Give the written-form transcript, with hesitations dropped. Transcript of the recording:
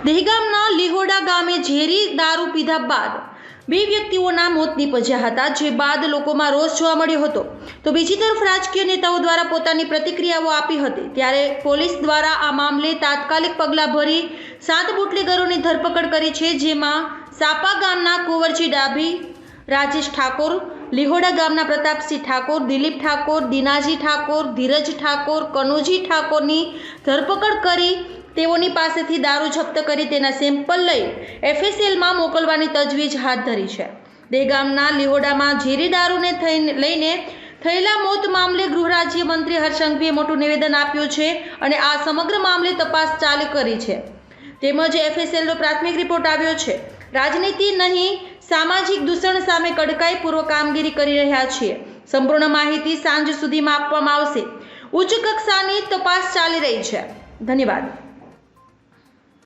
દહેગામના લીહોડા ગામે ઝેરી દારૂ પીધા બાદ 2 વ્યક્તિઓના મોત નીપજ્યા હતા, જે બાદ લોકોમાં રોષ જોવા મળ્યો હતો. તો બીજી તરફ રાજકીય નેતાઓ દ્વારા પોતાની પ્રતિક્રિયાઓ આપી હતી. ત્યારે પોલીસ દ્વારા આ મામલે તાત્કાલિક પગલાં ભરી 7 બુટલેગરોની ધરપકડ કરી છે, જેમાં સાપા ગામના કુંવરજી ડાભી, રાજેશ ઠાકોર, લીહોડા ગામના પ્રતાપસિંહ ઠાકોર, દિલીપ ઠાકોર, દિનાજી ઠાકોર, ધીરજ ઠાકોર, કનુજી ઠાકોરની ધરપકડ કરી તેઓની પાસેથી દારૂ જપ્ત કરી તેના સેમ્પલ લઈ FSLમાં મોકલવાની તજવીજ હાથ ધરી છે. દહેગામના લીહોડામાં ઝેરી દારૂને લઈને થયેલા મોત મામલે ગૃહ રાજ્ય મંત્રી હર્ષ સંઘવીએ મોટું નિવેદન આપ્યું છે અને આ સમગ્ર મામલે તપાસ ચાલુ કરી છે. તેમજ FSLનો પ્રાથમિક રિપોર્ટ આવ્યો છે. રાજનીતિ નહીં, સામાજિક દૂષણ સામે કડકાઈપૂર્વક કામગીરી કરી રહ્યા છીએ. સંપૂર્ણ માહિતી સાંજ સુધીમાં આપવામાં આવશે. ઉચ્ચ કક્ષાની તપાસ ચાલી રહી છે. ધન્યવાદ.